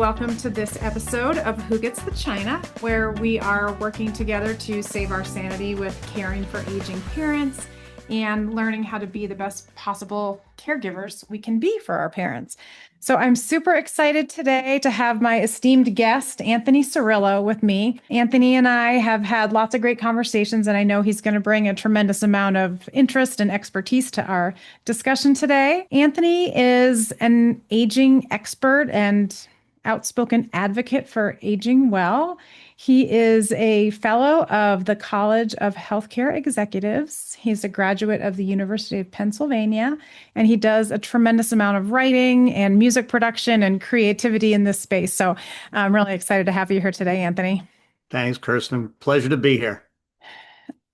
welcome to this episode of Who Gets the China, where we are working together to save our sanity with caring for aging parents and learning how to be the best possible caregivers we can be for our parents. So I'm super excited today to have my esteemed guest, Anthony Cirillo, with me. Anthony and I have had lots of great conversations, and I know he's going to bring a tremendous amount of interest and expertise to our discussion today. Anthony is an aging expert and outspoken advocate for aging well. He is a fellow of the College of Healthcare Executives. He's a graduate of the University of Pennsylvania, and he does a tremendous amount of writing and music production and creativity in this space. So I'm really excited to have you here today, Anthony. Thanks, Kirsten. Pleasure to be here.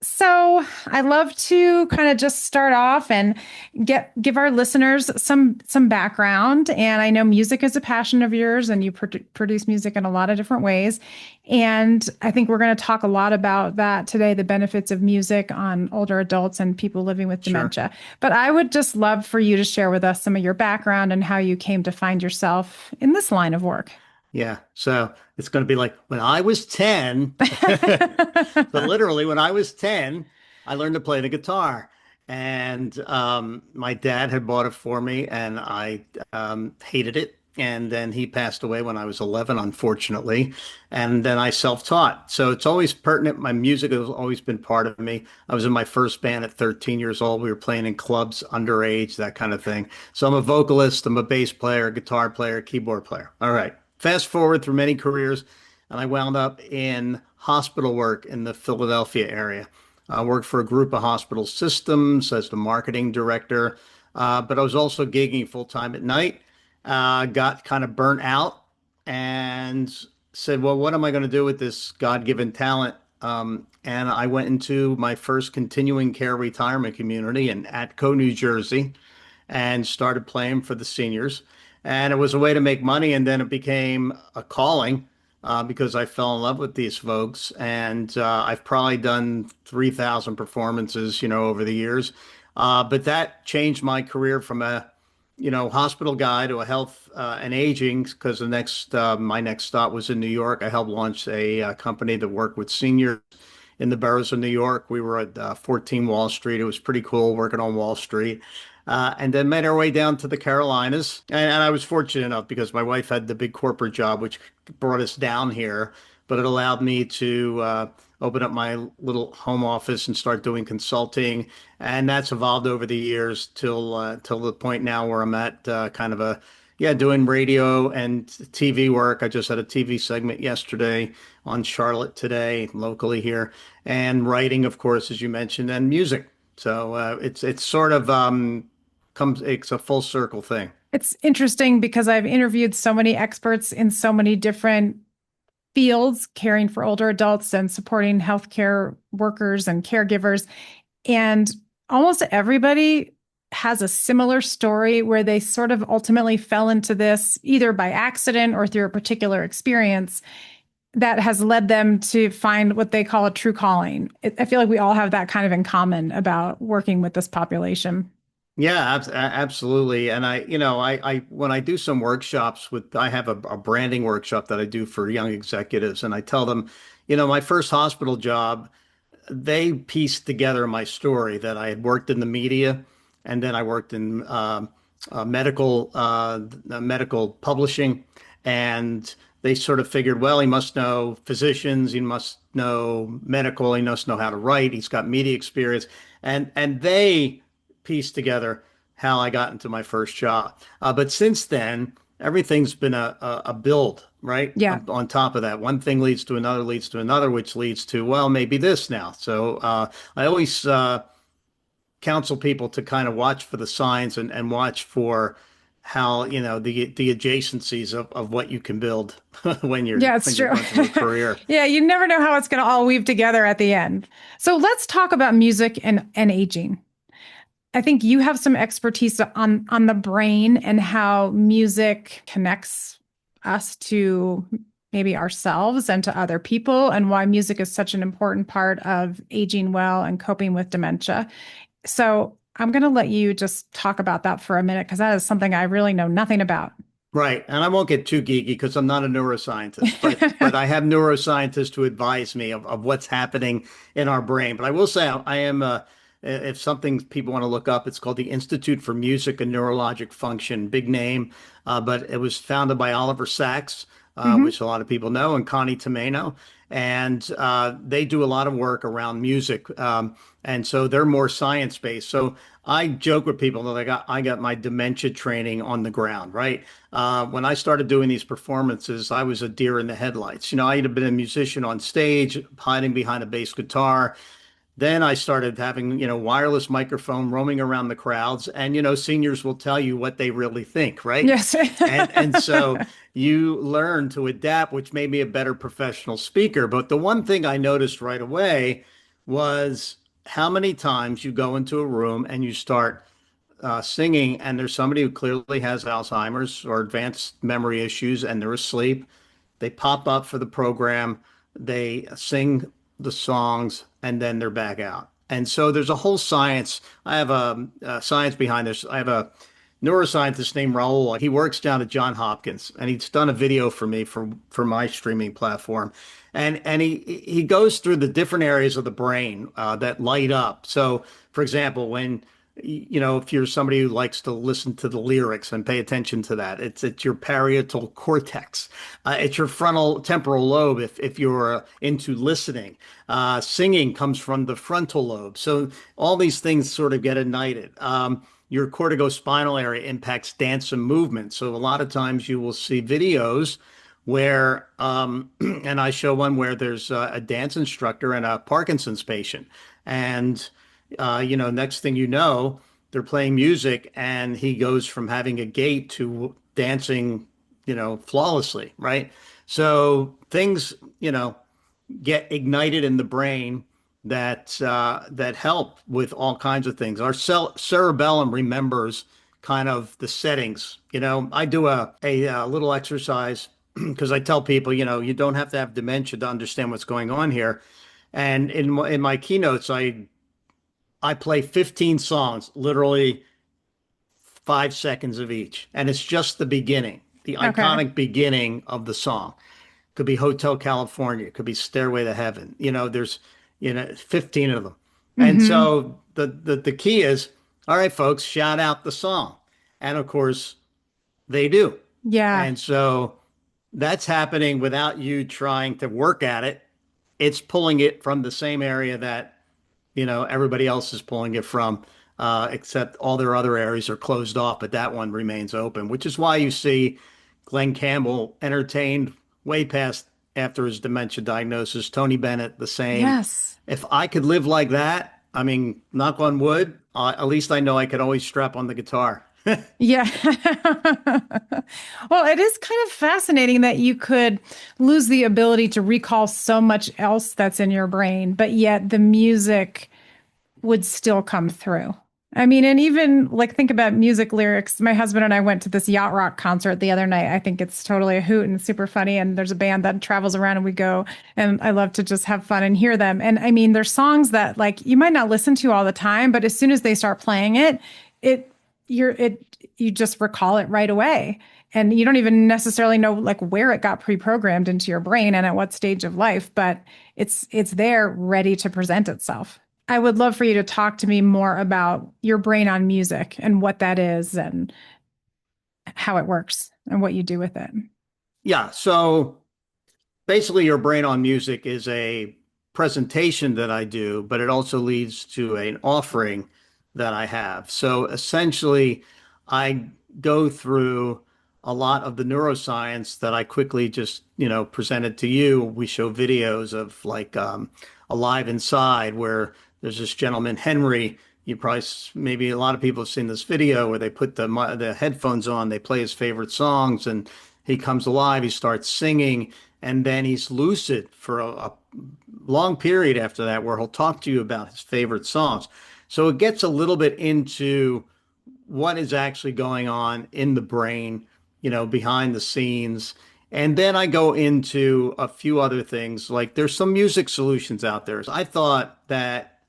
So I love to kind of just start off and give our listeners some background. And I know music is a passion of yours, and you produce music in a lot of different ways. And I think we're going to talk a lot about that today, the benefits of music on older adults and people living with dementia. Sure. But I would just love for you to share with us some of your background and how you came to find yourself in this line of work. Yeah. So it's going to be like when I was 10, but literally when I was 10, I learned to play the guitar. And my dad had bought it for me, and I hated it. And then he passed away when I was 11, unfortunately. And then I self-taught. So it's always pertinent. My music has always been part of me. I was in my first band at 13 years old. We were playing in clubs, underage, that kind of thing. So I'm a vocalist, I'm a bass player, guitar player, keyboard player. All right. Fast forward through many careers, and I wound up in hospital work in the Philadelphia area. I worked for a group of hospital systems as the marketing director, but I was also gigging full-time at night. Got kind of burnt out and said, well, what am I going to do with this God-given talent? And I went into my first continuing care retirement community in Atco, New Jersey, and started playing for the seniors. And it was a way to make money. And then it became a calling because I fell in love with these folks. And I've probably done 3,000 performances, over the years. But that changed my career from a, hospital guy to a health and aging, because my next stop was in New York. I helped launch a company that worked with seniors in the boroughs of New York. We were at 14 Wall Street. It was pretty cool working on Wall Street. And then made our way down to the Carolinas. And I was fortunate enough because my wife had the big corporate job, which brought us down here, but it allowed me to open up my little home office and start doing consulting. And that's evolved over the years till the point now where I'm at doing radio and TV work. I just had a TV segment yesterday on Charlotte Today, locally here, and writing, of course, as you mentioned, and music. So it's sort of it's a full circle thing. It's interesting because I've interviewed so many experts in so many different fields, caring for older adults and supporting healthcare workers and caregivers. And almost everybody has a similar story where they sort of ultimately fell into this either by accident or through a particular experience that has led them to find what they call a true calling. I feel like we all have that kind of in common about working with this population. Yeah, absolutely. And I when I do some workshops I have a branding workshop that I do for young executives, and I tell them, my first hospital job, they pieced together my story that I had worked in the media, and then I worked in medical publishing, and they sort of figured, well, he must know physicians, he must know medical, he must know how to write, he's got media experience, and they pieced together how I got into my first job. But since then, everything's been a build, right? Yeah. On top of that, one thing leads to another, which leads to, well, maybe this now. So I always counsel people to kind of watch for the signs and watch for how, the adjacencies of what you can build when you're going through a career. Yeah, you never know how it's going to all weave together at the end. So let's talk about music and aging. I think you have some expertise on the brain and how music connects us to maybe ourselves and to other people, and why music is such an important part of aging well and coping with dementia. So I'm going to let you just talk about that for a minute, because that is something I really know nothing about. Right. And I won't get too geeky because I'm not a neuroscientist, but I have neuroscientists who advise me of what's happening in our brain. But I will say I am if something people want to look up, it's called the Institute for Music and Neurologic Function, big name, but it was founded by Oliver Sacks, Hmm. which a lot of people know, and Connie Tomeno. And they do a lot of work around music. And so they're more science based. So I joke with people that I got my dementia training on the ground, right? When I started doing these performances, I was a deer in the headlights. I had been a musician on stage, hiding behind a bass guitar. Then I started having, wireless microphone roaming around the crowds, and seniors will tell you what they really think, right? Yes. And so you learn to adapt, which made me a better professional speaker. But the one thing I noticed right away was how many times you go into a room and you start singing, and there's somebody who clearly has Alzheimer's or advanced memory issues, and they're asleep. They pop up for the program, they sing the songs, and then they're back out. And so there's a whole science. I have a science behind this. I have a neuroscientist named Raul. He works down at John Hopkins, and he's done a video for me for my streaming platform. And he goes through the different areas of the brain that light up. So, for example, when if you're somebody who likes to listen to the lyrics and pay attention to that, it's your parietal cortex. It's your frontal temporal lobe if you're into listening. Singing comes from the frontal lobe. So all these things sort of get ignited. Your corticospinal area impacts dance and movement. So a lot of times you will see videos where, and I show one where there's a dance instructor and a Parkinson's patient. And next thing you know, they're playing music and he goes from having a gait to dancing, flawlessly, right? So things, get ignited in the brain that help with all kinds of things. Our cerebellum remembers kind of the settings. I do a little exercise because I tell people, you don't have to have dementia to understand what's going on here. And in my keynotes, I play 15 songs, literally 5 seconds of each. And it's just the beginning, the Okay. iconic beginning of the song. Could be Hotel California, could be Stairway to Heaven. There's, 15 of them. And Hmm. so the key is, all right, folks, shout out the song. And of course, they do. Yeah. And so that's happening without you trying to work at it. It's pulling it from the same area that everybody else is pulling it from, except all their other areas are closed off, but that one remains open, which is why you see Glenn Campbell entertained way past after his dementia diagnosis. Tony Bennett, the same. Yes. If I could live like that, I mean, knock on wood, at least I know I could always strap on the guitar. Yeah. Well, it is kind of fascinating that you could lose the ability to recall so much else that's in your brain, but yet the music would still come through. I mean, and even like think about music lyrics. My husband and I went to this yacht rock concert the other night. I think it's totally a hoot and super funny. And there's a band that travels around and we go, and I love to just have fun and hear them. And I mean, there's songs that like you might not listen to all the time, but as soon as they start playing it, it you just recall it right away. And you don't even necessarily know like where it got pre-programmed into your brain and at what stage of life, but it's there ready to present itself. I would love for you to talk to me more about your brain on music and what that is and how it works and what you do with it. Yeah. So basically, your brain on music is a presentation that I do, but it also leads to an offering that I have. So essentially, I go through a lot of the neuroscience that I quickly just, presented to you. We show videos of like Alive Inside, where there's this gentleman, Henry. You probably, maybe a lot of people have seen this video where they put the headphones on, they play his favorite songs, and he comes alive, he starts singing, and then he's lucid for a long period after that, where he'll talk to you about his favorite songs. So it gets a little bit into what is actually going on in the brain, behind the scenes. And then I go into a few other things, like there's some music solutions out there. I thought that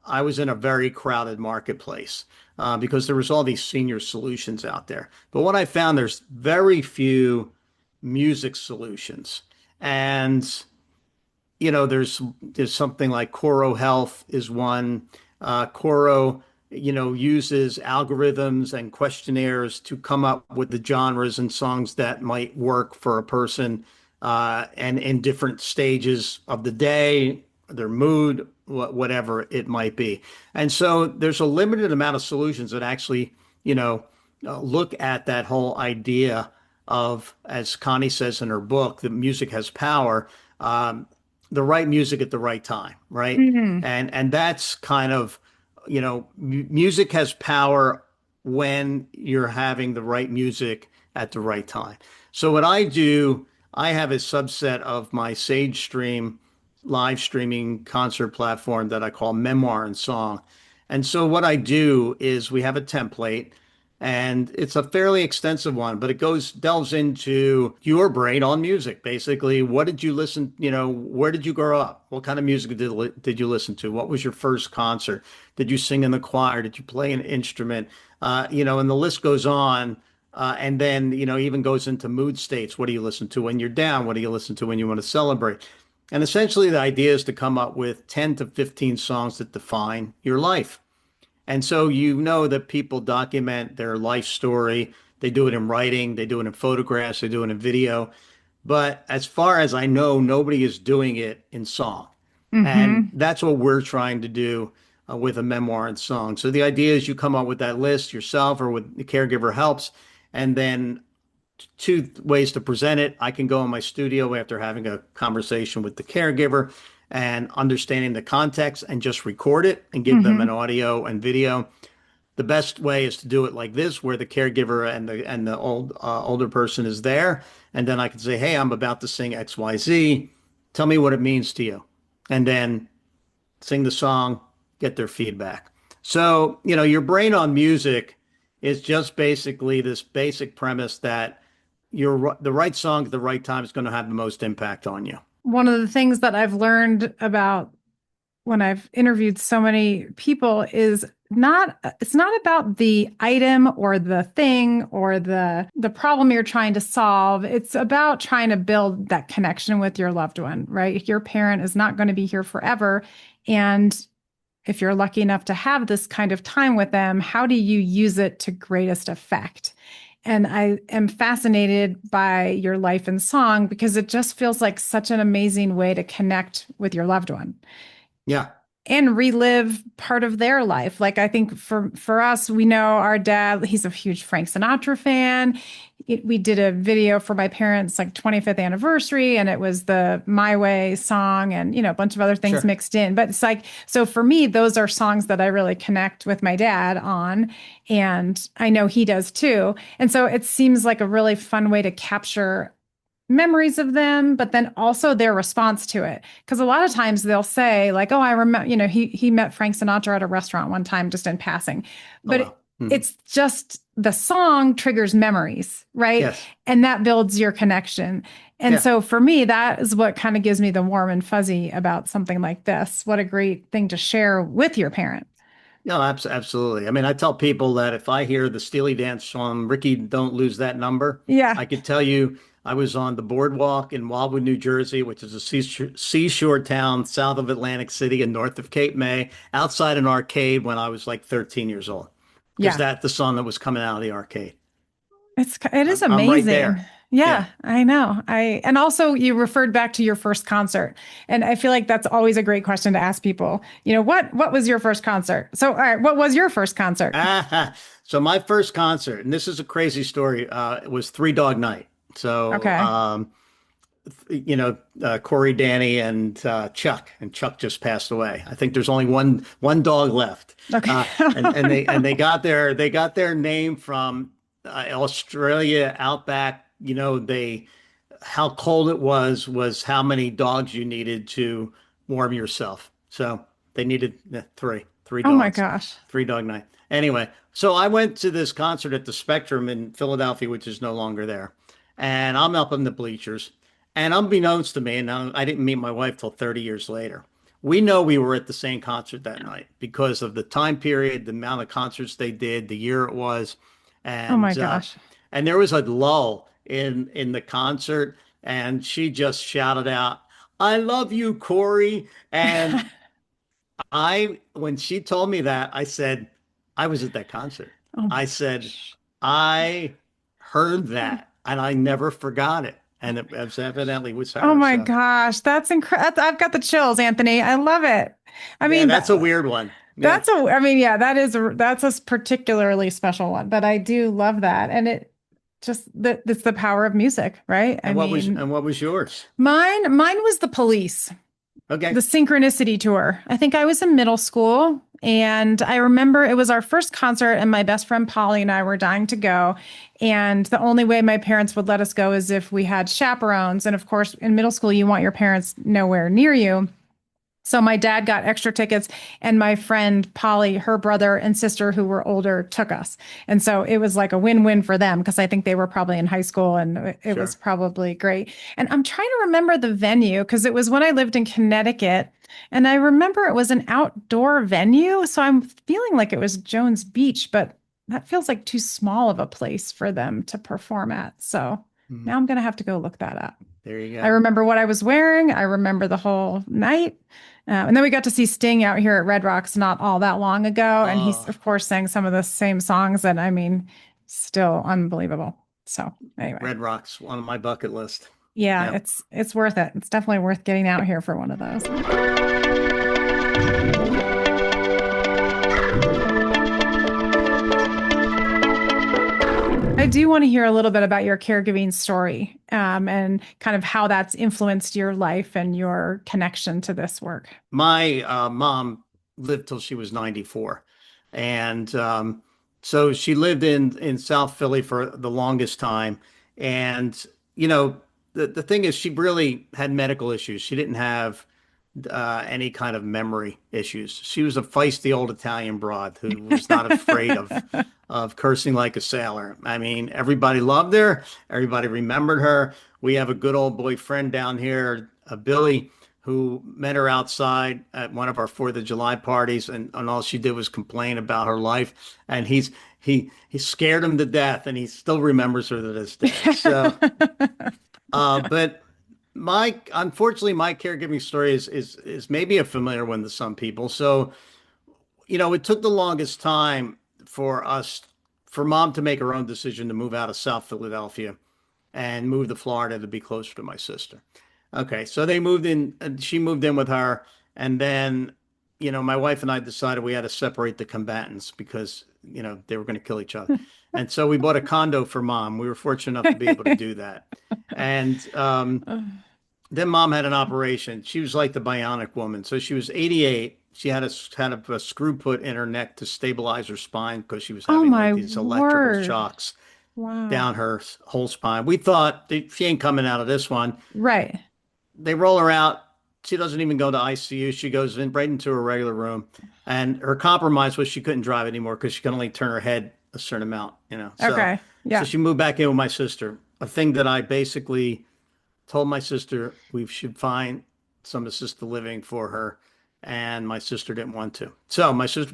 I was in a very crowded marketplace because there was all these senior solutions out there. But what I found, there's very few music solutions. And there's something like Coro Health is one. Coro, uses algorithms and questionnaires to come up with the genres and songs that might work for a person, and in different stages of the day, their mood, whatever it might be. And so there's a limited amount of solutions that actually, look at that whole idea of, as Connie says in her book, that music has power. The right music at the right time, right? Mhm. And that's kind of, music has power when you're having the right music at the right time. So what I do, I have a subset of my Sage Stream live streaming concert platform that I call Memoir and Song. And so what I do is we have a template, and it's a fairly extensive one, but it delves into your brain on music. Basically, what did you listen, where did you grow up? What kind of music did you listen to? What was your first concert? Did you sing in the choir? Did you play an instrument? And the list goes on. And then, even goes into mood states. What do you listen to when you're down? What do you listen to when you want to celebrate? And essentially, the idea is to come up with 10 to 15 songs that define your life. And so that people document their life story. They do it in writing, they do it in photographs, they do it in video. But as far as I know, nobody is doing it in song. And Mhm. that's what we're trying to do with a memoir and song. So the idea is you come up with that list yourself or with the caregiver helps. And then two ways to present it. I can go in my studio after having a conversation with the caregiver and understanding the context and just record it and give them an Mhm. audio and video. The best way is to do it like this, where the caregiver and the older person is there, and then I can say, "Hey, I'm about to sing XYZ. Tell me what it means to you," and then sing the song, get their feedback. So, your brain on music is just basically this basic premise that the right song at the right time is going to have the most impact on you. One of the things that I've learned about when I've interviewed so many people is it's not about the item or the thing or the problem you're trying to solve. It's about trying to build that connection with your loved one, right? Your parent is not going to be here forever. And if you're lucky enough to have this kind of time with them, how do you use it to greatest effect? And I am fascinated by your life and song because it just feels like such an amazing way to connect with your loved one Yeah. and relive part of their life. Like I think for us, we know our dad, he's a huge Frank Sinatra fan. We did a video for my parents' like 25th anniversary, and it was the My Way song and a bunch of other things Sure. mixed in. But it's like, so for me, those are songs that I really connect with my dad on, and I know he does too. And so it seems like a really fun way to capture memories of them, but then also their response to it. Because a lot of times they'll say, like, oh, I remember, he met Frank Sinatra at a restaurant one time just in passing. Oh, But well. it's just the song triggers memories, right? Yes. And that builds your connection. And Yeah. so for me, that is what kind of gives me the warm and fuzzy about something like this. What a great thing to share with your parent. No, absolutely. I mean, I tell people that if I hear the Steely Dan song, Ricky, Don't Lose That Number, Yeah. I could tell you I was on the boardwalk in Wildwood, New Jersey, which is a seashore town south of Atlantic City and north of Cape May, outside an arcade when I was like 13 years old, because Yeah. that's the song that was coming out of the arcade. It is I'm right amazing. there. Yeah, Yeah. I know. And also you referred back to your first concert. And I feel like that's always a great question to ask people. What was your first concert? So, all right, what was your first concert? So my first concert, and this is a crazy story, it was Three Dog Night. So, Okay. Corey, Danny, and Chuck, and Chuck just passed away. I think there's only one dog left, Okay. and they got their name from Australia Outback. They how cold it was how many dogs you needed to warm yourself. So they needed three Oh my dogs, gosh. 3 Dog Night. Anyway, so I went to this concert at the Spectrum in Philadelphia, which is no longer there, and I'm up in the bleachers. And unbeknownst to me, and I didn't meet my wife till 30 years later, we know we were at the same concert that night because of the time period, the amount of concerts they did, the year it was, Oh my and gosh. and there was a lull in the concert, and she just shouted out, "I love you, Corey!" And when she told me that, I said, I was at that concert. Oh my I said, gosh. I heard that and I never forgot it. And it was evidently was Oh her. my So gosh. That's incredible. I've got the chills, Anthony. I love it. I yeah, mean, that's a weird one. Yeah. that's a, I mean, yeah, that's a particularly special one, but I do love that. And it just, that's the power of music, right? I mean, And what was yours? mine was the Police. The Okay. Synchronicity Tour. I think I was in middle school and I remember it was our first concert and my best friend Polly and I were dying to go. And the only way my parents would let us go is if we had chaperones. And of course, in middle school, you want your parents nowhere near you. So my dad got extra tickets, and my friend Polly, her brother and sister who were older, took us. And so it was like a win-win for them because I think they were probably in high school and it was Sure. probably great. And I'm trying to remember the venue because it was when I lived in Connecticut. And I remember it was an outdoor venue. So I'm feeling like it was Jones Beach, but that feels like too small of a place for them to perform at. So Hmm. now I'm going to have to go look that up. There you I go. remember what I was wearing. I remember the whole night. And then we got to see Sting out here at Red Rocks not all that long ago. And he's, Oh, of course, sang some of the same songs. And I mean, still unbelievable. So anyway, Red Rock's on my bucket list. yeah, Yeah. it's worth it. It's definitely worth getting out here for one of those. I do want to hear a little bit about your caregiving story, and kind of how that's influenced your life and your connection to this work. My mom lived till she was 94. And so she lived in South Philly for the longest time. And, you know, the thing is, she really had medical issues. She didn't have any kind of memory issues. She was a feisty old Italian broad who was not afraid of cursing like a sailor. I mean, everybody loved her. Everybody remembered her. We have a good old boyfriend down here, Billy, who met her outside at one of our Fourth of July parties, and all she did was complain about her life. And he scared him to death, and he still remembers her to this day. So, but my unfortunately my caregiving story is maybe a familiar one to some people. So, you know, it took the longest time for mom to make her own decision to move out of South Philadelphia and move to Florida to be closer to my sister. Okay, so they moved in, she moved in with her, and then, you know, my wife and I decided we had to separate the combatants because, you know, they were going to kill each other. And so we bought a condo for mom. We were fortunate enough to be able to do that. And then mom had an operation. She was like the bionic woman. So she was 88. She had a screw put in her neck to stabilize her spine because she was Oh having my like these electrical word. shocks Wow. down her whole spine. We thought she ain't coming out of this one. Right. They roll her out. She doesn't even go to ICU. She goes in right into her regular room. And her compromise was she couldn't drive anymore because she could only turn her head a certain amount, you know. Okay. So Yeah. she moved back in with my sister. A thing that I basically told my sister we should find some assisted living for her, and my sister didn't want to. So my sister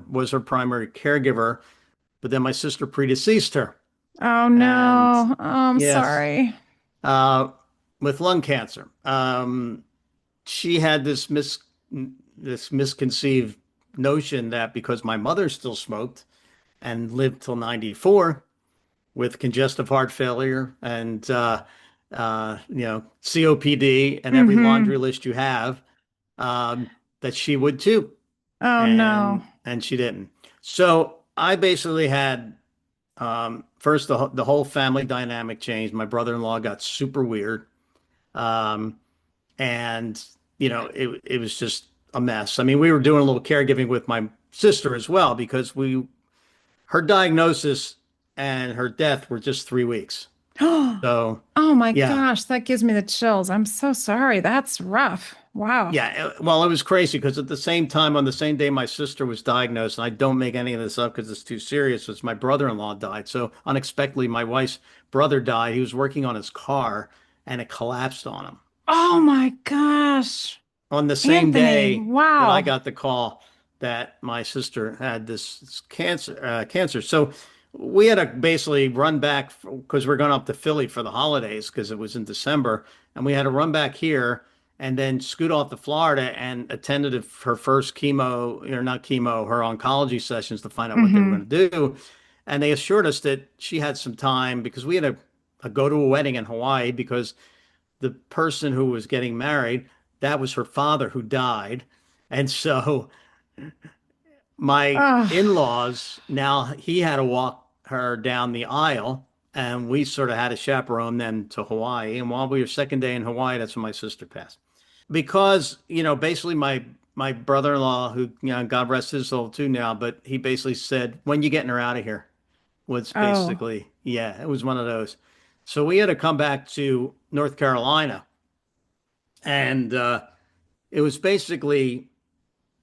was her primary caregiver, but then my sister predeceased her, Oh and no. Oh, I'm yes, sorry. uh, with lung cancer. She had this misconceived notion that because my mother still smoked and lived till 94 with congestive heart failure and you know, COPD and every Mm-hmm. laundry list you have, that she would too, Oh no. and she didn't. So I basically had first the whole family dynamic changed. My brother-in-law got super weird, um, and you know, it was just a mess. I mean, we were doing a little caregiving with my sister as well because we her diagnosis and her death were just 3 weeks. So Oh my yeah, gosh, that gives me the chills. I'm so sorry. That's rough. Wow. yeah. Well, it was crazy because at the same time, on the same day my sister was diagnosed, and I don't make any of this up because it's too serious, was my brother-in-law died. So unexpectedly, my wife's brother died. He was working on his car and it collapsed on him. Oh my gosh. on the same Anthony, day that I wow. got the call that my sister had this cancer. So we had to basically run back because we're going up to Philly for the holidays because it was in December, and we had to run back here and then scoot off to Florida and attended her first chemo, or not chemo, her oncology sessions to find out what they were Hmm. going to do. And they assured us that she had some time because we had a go to a wedding in Hawaii because the person who was getting married, that was her father who died. And so my Oh, in-laws, now he had to walk her down the aisle and we sort of had to chaperone them to Hawaii. And while we were second day in Hawaii, that's when my sister passed. Because, basically my brother-in-law, who, God rest his soul too now, but he basically said, when you getting her out of here? Was oh, basically, yeah, it was one of those. So we had to come back to North Carolina. And it was basically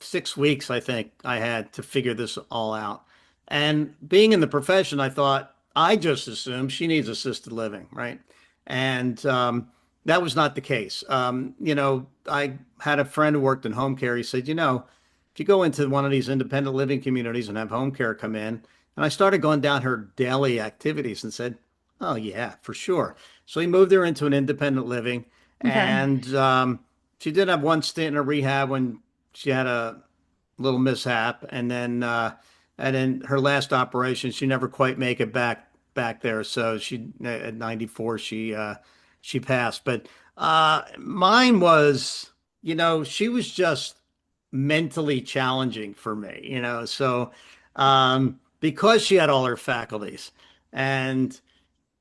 6 weeks, I think, I had to figure this all out. And being in the profession, I thought, I just assumed she needs assisted living, right? And that was not the case. I had a friend who worked in home care. He said, if you go into one of these independent living communities and have home care come in, and I started going down her daily activities and said, oh, yeah, for sure. So he moved her into an independent living. okay. And she did have one stint in a rehab when she had a little mishap, and then her last operation, she never quite make it back there. So she at 94, she passed. But mine was, she was just mentally challenging for me, So because she had all her faculties, and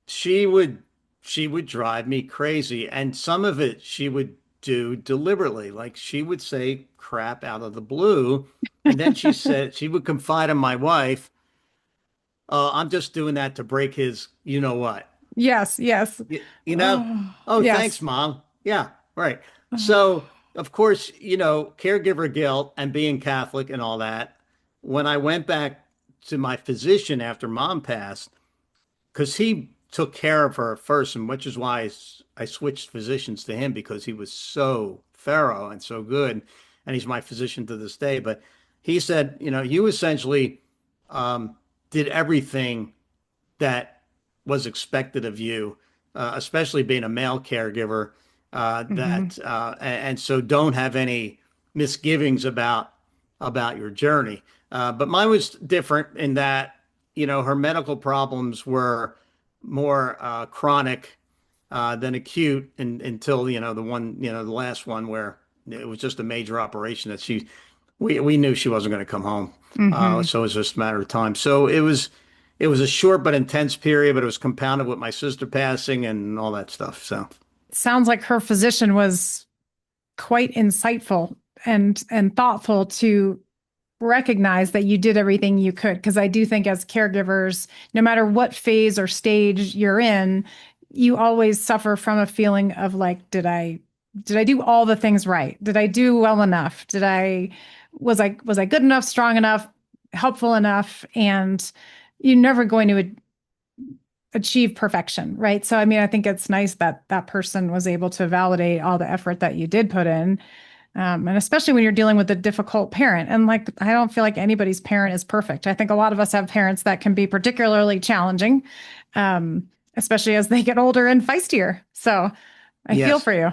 she would she would drive me crazy, and some of it she would do deliberately. Like she would say crap out of the blue, and then she said she would confide in my wife, I'm just doing that to break his you know what. Yes, yes. You know? Oh, Oh, thanks, yes. mom. Yeah, right. Oh, So, of course, caregiver guilt and being Catholic and all that. When I went back to my physician after mom passed, because he took care of her first, and which is why I switched physicians to him because he was so thorough and so good, and he's my physician to this day. But he said, you essentially um, did everything that was expected of you, especially being a male caregiver. hmm. And so don't have any misgivings about your journey. But mine was different in that her medical problems were more chronic than acute, until the last one where it was just a major operation that we knew she wasn't going to come home. Hmm. So it was just a matter of time. So it was a short but intense period, but it was compounded with my sister passing and all that stuff. So Sounds like her physician was quite insightful and thoughtful to recognize that you did everything you could. Because I do think as caregivers, no matter what phase or stage you're in, you always suffer from a feeling of like, did I do all the things right? Did I do well enough? Was I good enough, strong enough, helpful enough? And you're never going to achieve perfection, right? So I mean, I think it's nice that that person was able to validate all the effort that you did put in. And especially when you're dealing with a difficult parent. And like, I don't feel like anybody's parent is perfect. I think a lot of us have parents that can be particularly challenging, especially as they get older and feistier. So I feel yes. for you.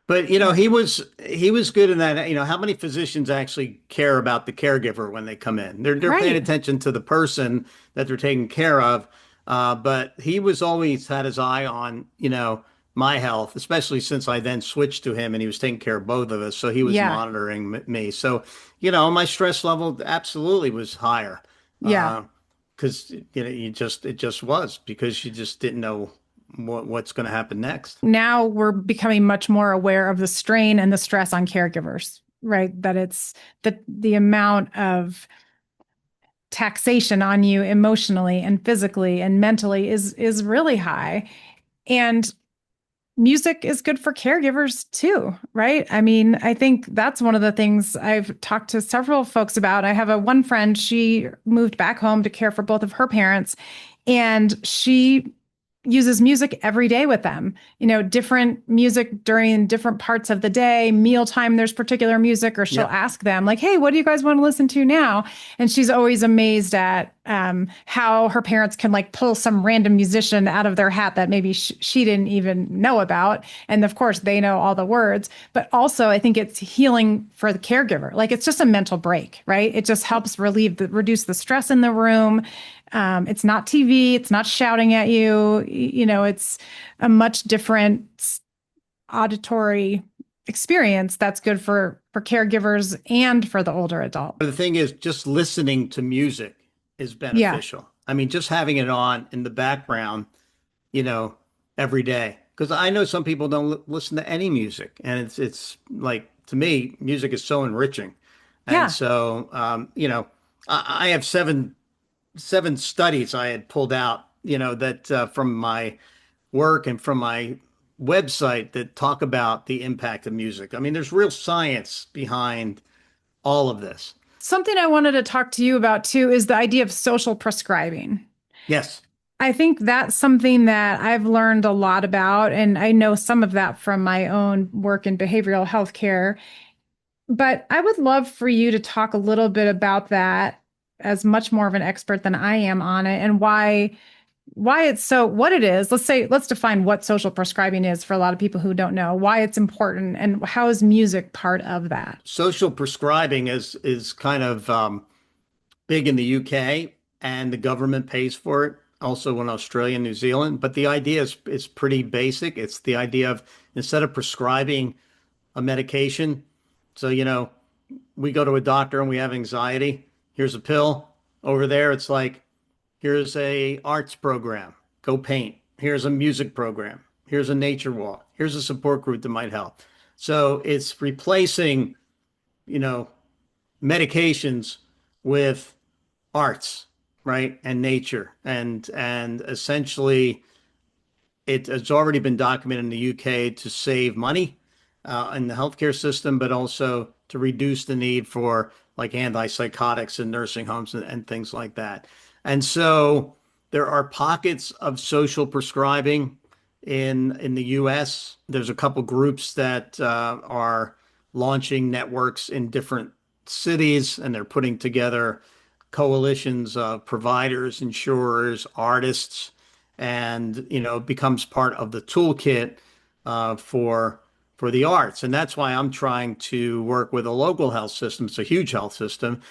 But Yeah. he was good in that. How many physicians actually care about the caregiver when they come in? They're paying Right. attention to the person that they're taking care of. But he was always had his eye on my health, especially since I then switched to him and he was taking care of both of us. So he was Yeah. monitoring me. So my stress level absolutely was higher. Yeah. Because it just was because you just didn't know what's going to happen next. Now we're becoming much more aware of the strain and the stress on caregivers, right? That it's the amount of taxation on you emotionally and physically and mentally is really high. And music is good for caregivers too, right? I mean, I think that's one of the things I've talked to several folks about. I have one friend, she moved back home to care for both of her parents, and she uses music every day with them. Different music during different parts of the day, mealtime, there's particular music, or she'll Yep. ask them, like, hey, what do you guys want to listen to now? And she's always amazed at how her parents can like pull some random musician out of their hat that maybe she didn't even know about. And of course, they know all the words. But also, I think it's healing for the caregiver. Like it's just a mental break, right? It just helps reduce the stress in the room. It's not TV. It's not shouting at you. It's a much different auditory experience that's good for caregivers and for the older adult. But the thing is, just listening to music is Yeah. beneficial. I mean, just having it on in the background, you know, every day. Because I know some people don't listen to any music, and it's like to me, music is so enriching. And Yeah. so, I have seven studies I had pulled out, that from my work and from my website that talk about the impact of music. I mean, there's real science behind all of this. Something I wanted to talk to you about too is the idea of social prescribing. Yes. I think that's something that I've learned a lot about, and I know some of that from my own work in behavioral health care. But I would love for you to talk a little bit about that as much more of an expert than I am on it, and why it's so what it is. Let's define what social prescribing is for a lot of people who don't know, why it's important, and how is music part of that? Social prescribing is kind of big in the UK, and the government pays for it. Also in Australia and New Zealand. But the idea is pretty basic. It's the idea of instead of prescribing a medication, so we go to a doctor and we have anxiety. Here's a pill. Over there, it's like here's a arts program. Go paint. Here's a music program. Here's a nature walk. Here's a support group that might help. So it's replacing, you know, medications with arts, right? And nature. And essentially it has already been documented in the UK to save money in the healthcare system, but also to reduce the need for like antipsychotics in nursing homes and things like that. And so there are pockets of social prescribing in the US. There's a couple groups that are launching networks in different cities, and they're putting together coalitions of providers, insurers, artists, and it becomes part of the toolkit for the arts. And that's why I'm trying to work with a local health system. It's a huge health system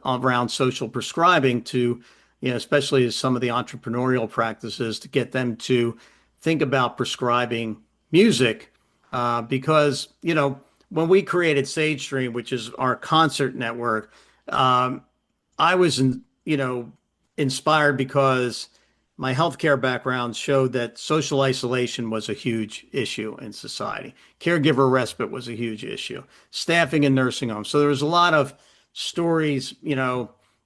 around social prescribing to, especially as some of the entrepreneurial practices, to get them to think about prescribing music because, when we created Sage Stream, which is our concert network, I was, inspired because my healthcare background showed that social isolation was a huge issue in society. Caregiver respite was a huge issue. Staffing in nursing homes. So there was a lot of stories,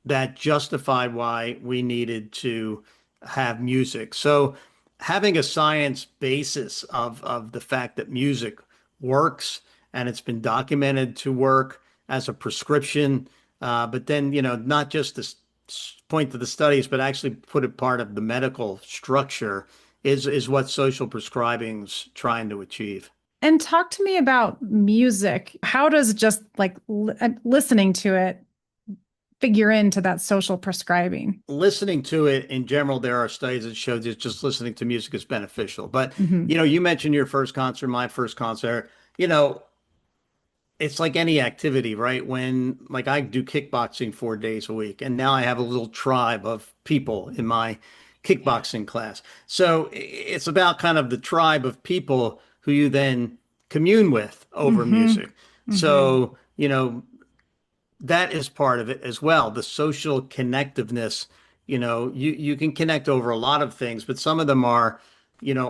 that justified why we needed to have music. So having a science basis of the fact that music works and it's been documented to work as a prescription, but then, not just to point to the studies, but actually put it part of the medical structure is what social prescribing's trying to achieve. And talk to me about music. How does just like listening to it figure into that social prescribing? Listening to it in general, there are studies that show that just listening to music is beneficial. But, Hmm. you mentioned your first concert, my first concert, it's like any activity, right? When like I do kickboxing 4 days a week, and now I have a little tribe of people in my kickboxing class. So it's about kind of the tribe of people who you then commune with over Hmm. music. Hmm. So, that is part of it as well. The social connectiveness, you can connect over a lot of things, but some of them are,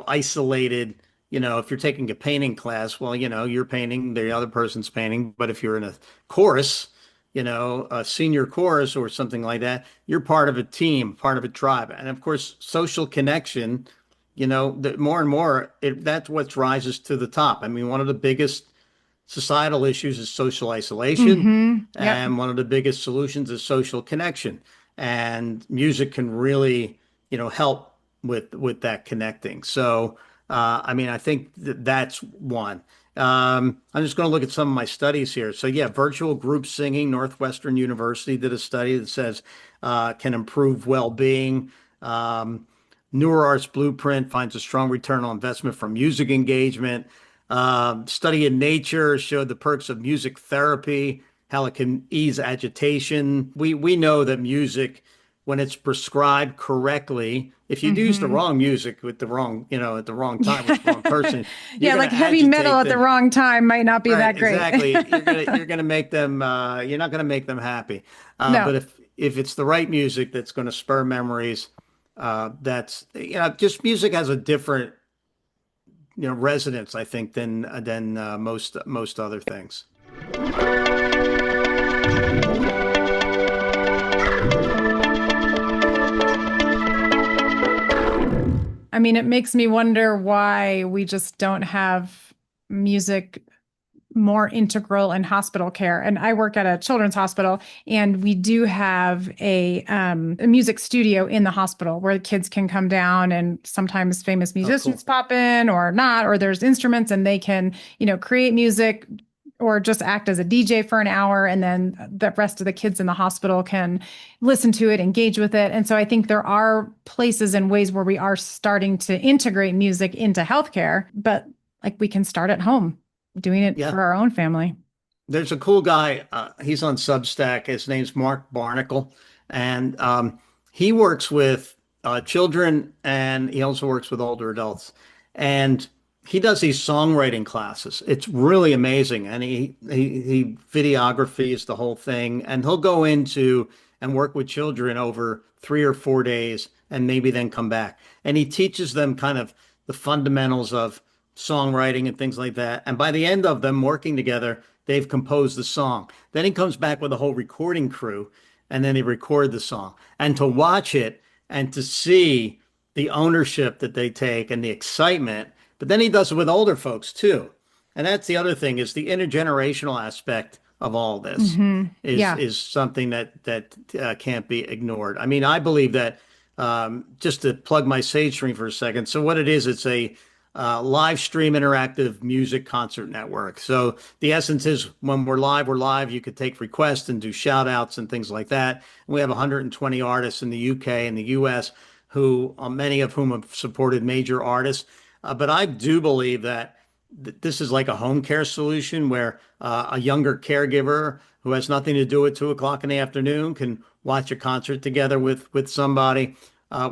isolated. If you're taking a painting class, well, you're painting, the other person's painting. But if you're in a chorus, a senior chorus or something like that, you're part of a team, part of a tribe. And of course, social connection, the more and more that's what rises to the top. I mean, one of the biggest societal issues is social isolation, Yep. and one of the biggest solutions is social connection. And music can really, help with that connecting. So I mean, I think that's one. I'm just going to look at some of my studies here. So yeah, virtual group singing. Northwestern University did a study that says can improve well-being. Um, NeuroArts Blueprint finds a strong return on investment from music engagement. Study in Nature showed the perks of music therapy, how it can ease agitation. We know that music, when it's prescribed correctly, if you use the Hmm. wrong music with the wrong, at the wrong time with the wrong person, you're Yeah, going like to heavy metal agitate at the them. wrong time might not be Right, that great. exactly. You're gonna make them. You're not gonna make them happy. But No. if it's the right music that's going to spur memories, that's just music has a different resonance, I think, than most other things. I mean, it makes me wonder why we just don't have music more integral in hospital care. And I work at a children's hospital, and we do have a music studio in the hospital where the kids can come down, and sometimes famous Oh, musicians cool. pop in or not, or there's instruments and they can, create music or just act as a DJ for an hour. And then the rest of the kids in the hospital can listen to it, engage with it. And so I think there are places and ways where we are starting to integrate music into healthcare, but like we can start at home doing it Yeah. for our own family. There's a cool guy. He's on Substack. His name's Mark Barnacle, and he works with children, and he also works with older adults. And he does these songwriting classes. It's really amazing, and he videographies the whole thing, and he'll go into and work with children over 3 or 4 days, and maybe then come back, and he teaches them kind of the fundamentals of songwriting and things like that. And by the end of them working together, they've composed the song. Then he comes back with a whole recording crew, and then they record the song. And to watch it and to see the ownership that they take and the excitement, but then he does it with older folks too. And that's the other thing, is the intergenerational aspect of all this Hmm. is Yeah. is something that can't be ignored. I mean, I believe that just to plug my Sage Stream for a second. So what it is, it's a live stream interactive music concert network. So the essence is when we're live, we're live. You could take requests and do shout outs and things like that. We have 120 artists in the UK and the US who, many of whom have supported major artists. But I do believe that this is like a home care solution where a younger caregiver who has nothing to do at 2 o'clock in the afternoon can watch a concert together with somebody.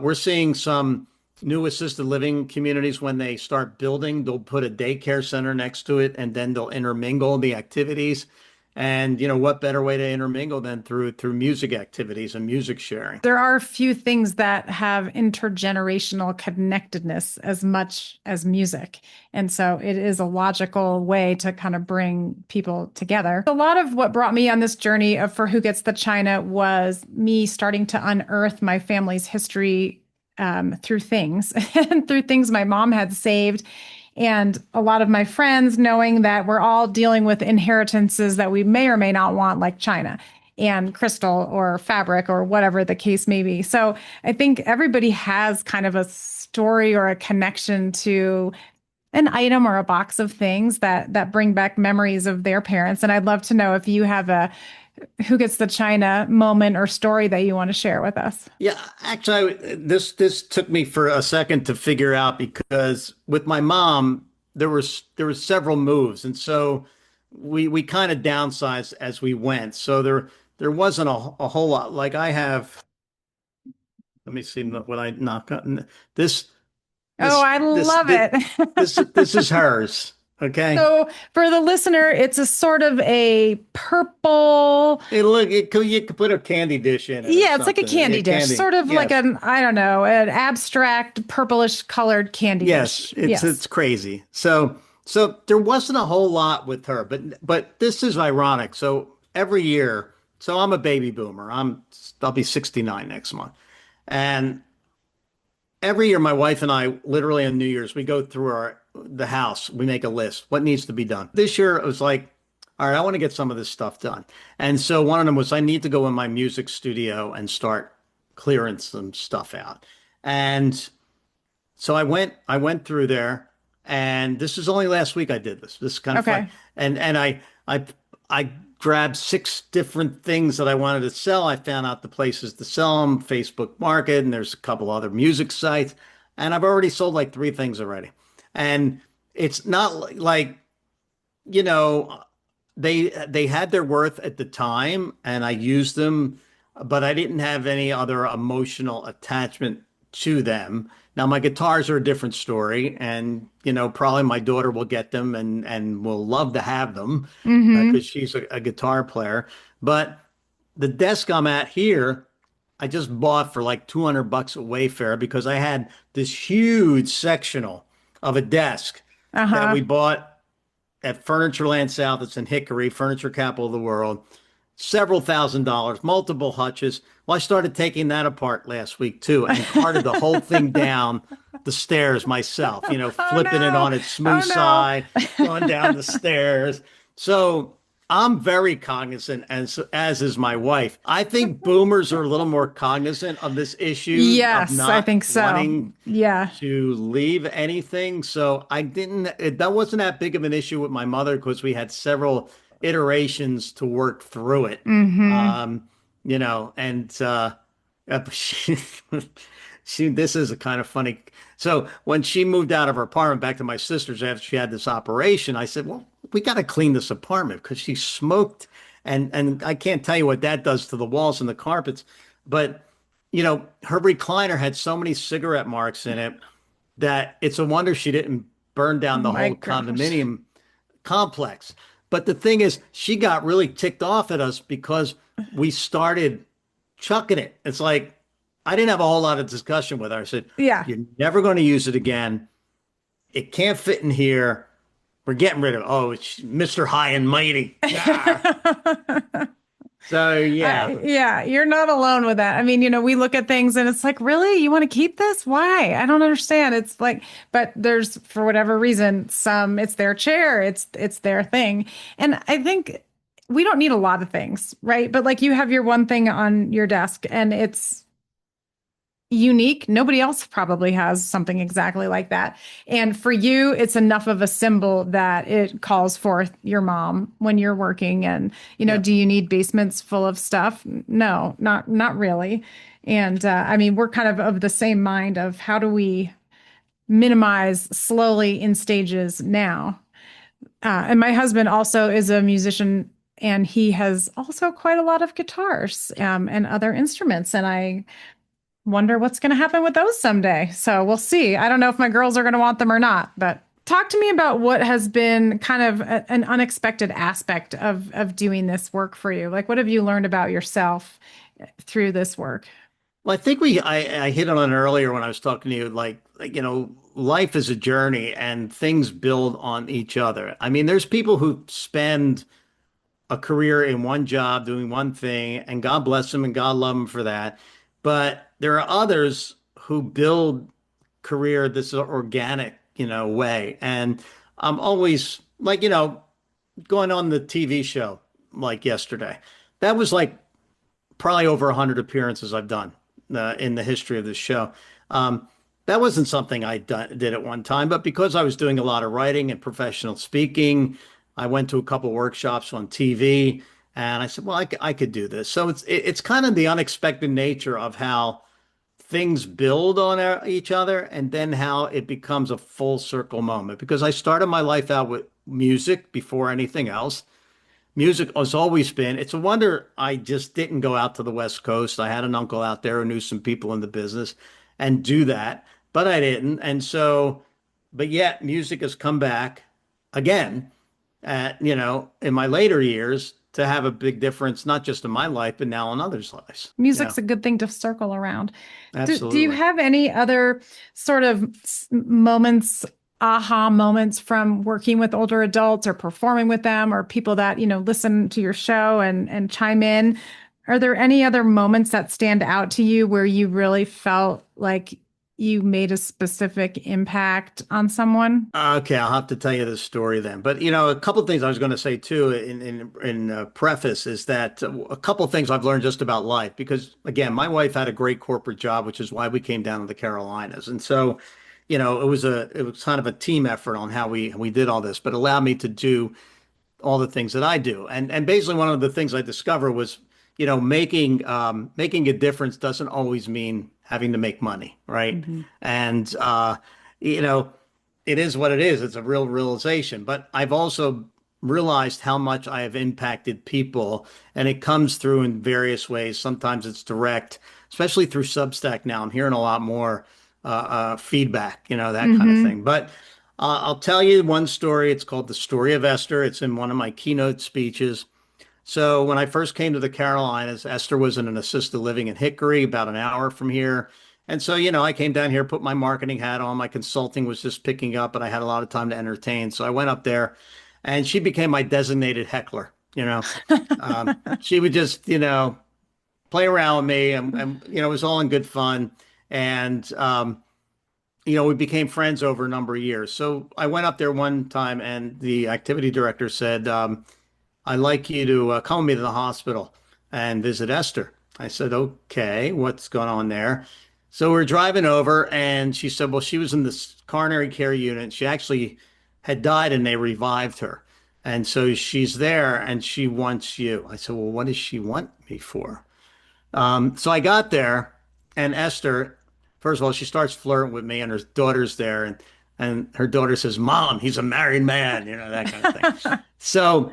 We're seeing some new assisted living communities, when they start building, they'll put a daycare center next to it, and then they'll intermingle the activities. And what better way to intermingle than through music activities and music sharing? There are a few things that have intergenerational connectedness as much as music. And so it is a logical way to kind of bring people together. A lot of what brought me on this journey of For Who Gets the China was me starting to unearth my family's history through things and through things my mom had saved. And a lot of my friends, knowing that we're all dealing with inheritances that we may or may not want, like China and crystal or fabric or whatever the case may be. So I think everybody has kind of a story or a connection to an item or a box of things that bring back memories of their parents. And I'd love to know if you have a Who Gets the China moment or story that you want to share with us. Yeah, actually, this took me for a second to figure out, because with my mom, there was several moves, and so we kind of downsized as we went. So there wasn't a whole lot. Like I have, let me see what I knock on. This Oh, this I this love this it. this is hers. Okay. So for the listener, it's a sort of a purple. Hey, look, you could put a candy dish in it or Yeah, it's like a something. candy dish, Candy. sort of like Yes. I don't know, an abstract purplish colored candy dish. Yes, it's Yes. it's crazy. So there wasn't a whole lot with her, but this is ironic. So every year, so I'm a baby boomer. I'll be 69 next month. And every year my wife and I, literally on New Year's, we go through the house, we make a list, what needs to be done. This year it was like, all right, I want to get some of this stuff done. And so one of them was, I need to go in my music studio and start clearing some stuff out. And So I went through there, and this is only last week I did this. This is kind of fun. Okay. And I I grabbed six different things that I wanted to sell. I found out the places to sell them, Facebook Market, and there's a couple other music sites. And I've already sold like three things already. And it's not like, you know, they had their worth at the time and I used them, but I didn't have any other emotional attachment to them. Now my guitars are a different story, and probably my daughter will get them and will love to have them Mm-hmm. because she's a guitar player. But the desk I'm at here, I just bought for like 200 bucks at Wayfair because I had this huge sectional of a desk that Uh-huh. we bought at Furnitureland South. It's in Hickory, furniture capital of the world. Several $1,000s, multiple hutches. Well, I started taking that apart last week too and carted the whole thing down the stairs myself, Oh flipping it no. on its smooth Oh no. side, going down the stairs. So I'm very cognizant, as is my wife. I think boomers are a little more cognizant of this issue of Yes, I not think so. wanting Yeah. to leave anything. So I didn't, that wasn't that big of an issue with my mother because we had several iterations to work through it. Mm-hmm. And she, this is a kind of funny. So when she moved out of her apartment back to my sister's after she had this operation, I said, well, we got to clean this apartment because she smoked. And I can't tell you what that does to the walls and the carpets. But, her recliner had so many cigarette marks in it that it's a wonder she didn't burn Oh down the my whole gosh. condominium complex. But the thing is, she got really ticked off at us because we started chucking it. It's like, I didn't have a whole lot of discussion with her. I said, Yeah. you're never going to use it again. It can't fit in here. We're getting rid of it. Oh, it's Mr. High and Mighty. Ah. So, yeah. Yeah, you're not alone with that. I mean, we look at things and it's like, really? You want to keep this? Why? I don't understand. It's like, but there's for whatever reason, it's their chair, it's their thing. And I think we don't need a lot of things, right? But like you have your one thing on your desk and it's unique. Nobody else probably has something exactly like that. And for you, it's enough of a symbol that it calls forth your mom when you're working. And, Yeah. do you need basements full of stuff? No, not really. And I mean, we're kind of the same mind of how do we minimize slowly in stages now. And my husband also is a musician and he has also quite a lot of guitars and other instruments. And I wonder what's going to happen with those someday. So we'll see. I don't know if my girls are going to want them or not, but talk to me about what has been kind of an unexpected aspect of doing this work for you. Like, what have you learned about yourself through this work? Well, I think I hit on it earlier when I was talking to you, like, life is a journey and things build on each other. I mean, there's people who spend a career in one job doing one thing, and God bless them and God love them for that. But there are others who build career this organic, way. And I'm always like, going on the TV show like yesterday. That was like probably over 100 appearances I've done in the history of this show. Um, that wasn't something did at one time, but because I was doing a lot of writing and professional speaking, I went to a couple workshops on TV, and I said, well, I could do this. So it's kind of the unexpected nature of how things build on each other, and then how it becomes a full circle moment. Because I started my life out with music before anything else. Music has always been. It's a wonder I just didn't go out to the West Coast. I had an uncle out there who knew some people in the business and do that, but I didn't. And so, but yet music has come back again in my later years to have a big difference, not just in my life, but now in others' lives. Yeah, Music's a good thing to circle around. Do you absolutely. have any other sort of moments, aha moments from working with older adults or performing with them or people that, listen to your show and chime in? Are there any other moments that stand out to you where you really felt like you made a specific impact on someone? Okay, I'll have to tell you this story then. But a couple of things I was going to say too in preface is that a couple of things I've learned just about life because again, my wife had a great corporate job, which is why we came down to the Carolinas, and so it was kind of a team effort on how we did all this, but allowed me to do all the things that I do. And basically one of the things I discovered was, making a difference doesn't always mean having to make money, right? Hmm. And you know, it is what it is. It's a real realization. But I've also realized how much I have impacted people, and it comes through in various ways. Sometimes it's direct, especially through Substack now. I'm hearing a lot more feedback, that kind of Hmm. thing. But I'll tell you one story. It's called The Story of Esther. It's in one of my keynote speeches. So when I first came to the Carolinas, Esther was in an assisted living in Hickory, about an hour from here. And so, I came down here, put my marketing hat on. My consulting was just picking up, and I had a lot of time to entertain. So I went up there, and she became my designated heckler. She would just, play around with me, and it was all in good fun. And we became friends over a number of years. So I went up there one time, and the activity director said, I'd like you to come with me to the hospital and visit Esther. I said, okay, what's going on there? So we're driving over, and she said, well, she was in this coronary care unit. She actually had died, and they revived her. And so she's there, and she wants you. I said, well, what does she want me for? So I got there, and Esther, first of all, she starts flirting with me, and her daughter's there, and her daughter says, Mom, he's a married man, that kind of thing. So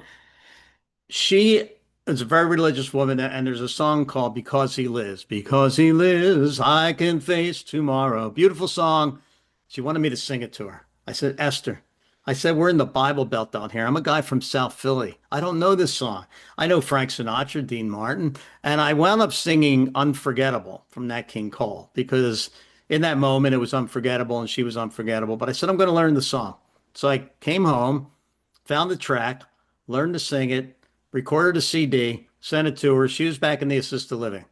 she is a very religious woman, and there's a song called Because He Lives. Because He Lives, I can face tomorrow. Beautiful song. She wanted me to sing it to her. I said, Esther, I said, we're in the Bible Belt down here. I'm a guy from South Philly. I don't know this song. I know Frank Sinatra, Dean Martin, and I wound up singing Unforgettable from Nat King Cole because in that moment it was unforgettable and she was unforgettable. But I said, I'm going to learn the song. So I came home, found the track, learned to sing it, recorded a CD, sent it to her. She was back in the assisted living.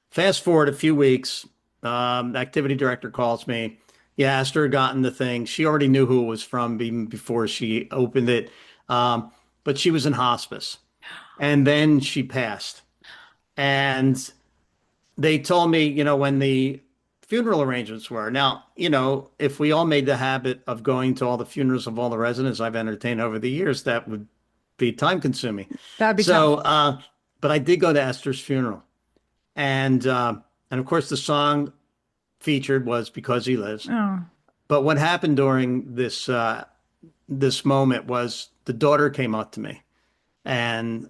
Fast forward a few weeks, the activity director calls me. Yeah, Esther had gotten the thing. She already knew who it was from even before she opened it. But she was in hospice. And then she passed. And they told me, when the funeral arrangements were. Now, if we all made the habit of going to all the funerals of all the residents I've entertained over the years, that would be time consuming. That'd be So, tough. but I did go to Esther's funeral. And of course, the song featured was Because He Lives. Oh, But what happened during this moment was the daughter came up to me, and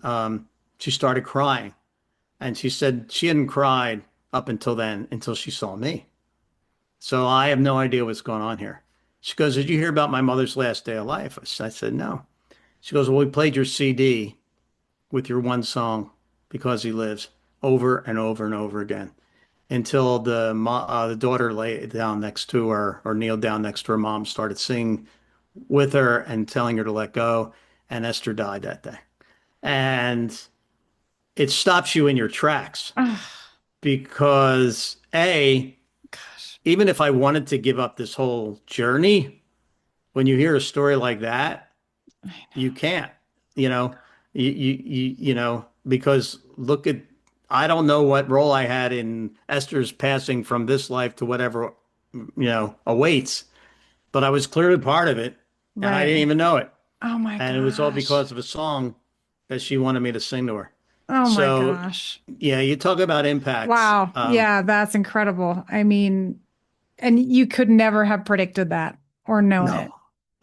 she started crying. And she said she hadn't cried up until then, until she saw me. So I have no idea what's going on here. She goes, did you hear about my mother's last day of life? I said, no. She goes, well, we played your CD with your one song, Because He Lives, over and over and over again until the daughter lay down next to her or kneeled down next to her mom, started singing with her and telling her to let go. And Esther died that day. And it stops you in your tracks oh because gosh. even if I wanted to give up this whole journey, when you hear a story like that, I you know. can't, you know, because look at, I don't know what role I had in Esther's passing from this life to whatever, awaits, but I was clearly part of it and I didn't Right. even know it. Oh my And it was all gosh. because of a song that she wanted me to sing to her. Oh my So, gosh. yeah, you talk about impacts. Wow. Yeah, that's incredible. I mean, and you could never have predicted that or known No, it,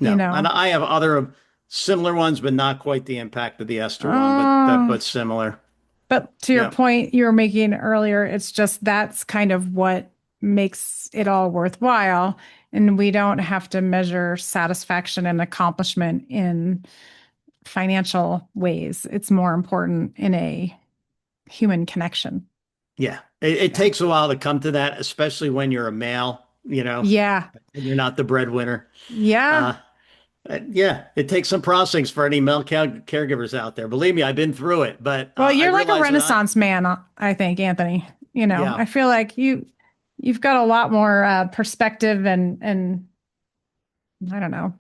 you no. And know. I have other similar ones, but not quite the impact of the Esther one, Oh, but similar. but to your Yeah. point you were making earlier, it's just that's kind of what makes it all worthwhile. And we don't have to measure satisfaction and accomplishment in financial ways. It's more important in a human connection. Yeah. It Yeah. takes a while to come to that, especially when you're a male, Yeah. and you're not the breadwinner. Yeah. Uh, yeah, it takes some processing for any male caregivers out there. Believe me, I've been through it, but Well, I you're like a realize that Renaissance man, I think, Anthony. yeah, I feel like you've got a lot more perspective and I don't know,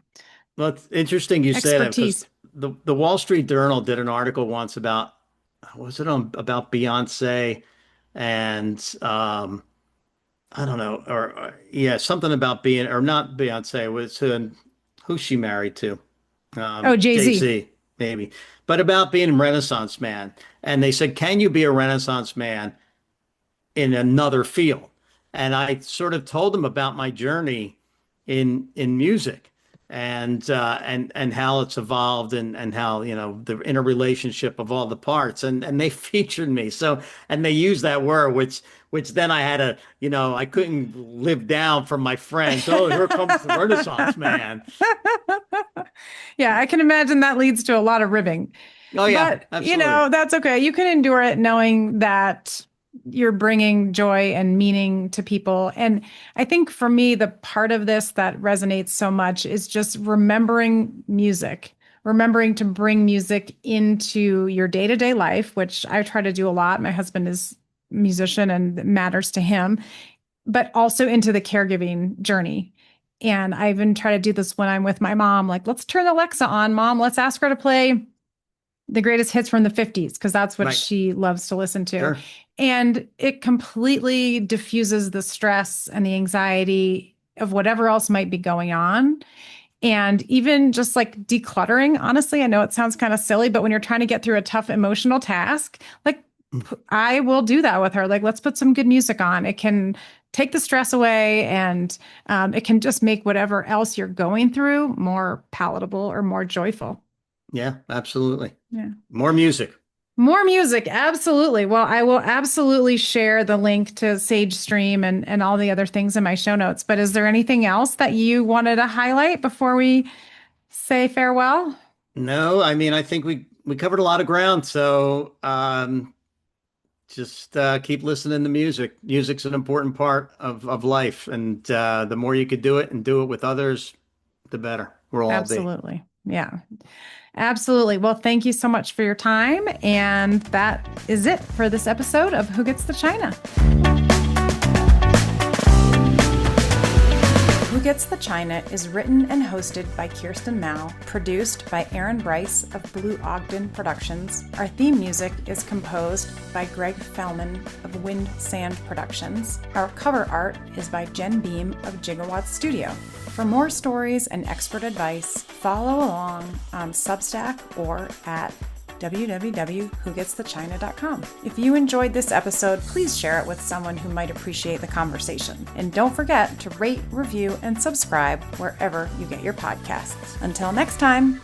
well, it's interesting you say that because expertise. the Wall Street Journal did an article once about, was it on about Beyonce and I don't know, yeah, something about being, or not Beyonce, was who's she married to? Oh, Jay-Z. Jay-Z, maybe, but about being a Renaissance man. And they said, can you be a Renaissance man in another field? And I sort of told them about my journey in music and how it's evolved and how, the interrelationship of all the parts. And they featured me. So, and they used that word, which then I had to, I couldn't live down from my friends. Oh, here comes the Renaissance man. Yeah, I can imagine that leads to a lot of ribbing. Oh yeah, But, absolutely. that's okay. You can endure it knowing that you're bringing joy and meaning to people. And I think for me, the part of this that resonates so much is just remembering music, remembering to bring music into your day-to-day life, which I try to do a lot. My husband is a musician and it matters to him, but also into the caregiving journey. And I even try to do this when I'm with my mom, like, let's turn Alexa on, Mom. Let's ask her to play the greatest hits from the 50s, because that's what Right. she loves to listen to. Sure. And it completely diffuses the stress and the anxiety of whatever else might be going on. And even just like decluttering, honestly, I know it sounds kind of silly, but when you're trying to get through a tough emotional task, like I will do that with her. Like, let's put some good music on. It can take the stress away, and it can just make whatever else you're going through more palatable or more joyful. Yeah, absolutely. Yeah. More music. More music, absolutely. Well, I will absolutely share the link to Sage Stream and all the other things in my show notes. But is there anything else that you wanted to highlight before we say farewell? No, I mean, I think we covered a lot of ground. So just keep listening to music. Music's an important part of life, and the more you could do it and do it with others, the better we'll all be. Absolutely. Yeah, absolutely. Well, thank you so much for your time. And that is it for this episode of Who Gets the China? Who Gets the China is written and hosted by Kirsten Mao, produced by Aaron Bryce of Blue Ogden Productions. Our theme music is composed by Greg Fellman of Wind Sand Productions. Our cover art is by Jen Beam of Gigawatt Studio. For more stories and expert advice, follow along on Substack or at www.whogetsthechina.com. If you enjoyed this episode, please share it with someone who might appreciate the conversation. And don't forget to rate, review, and subscribe wherever you get your podcasts. Until next time.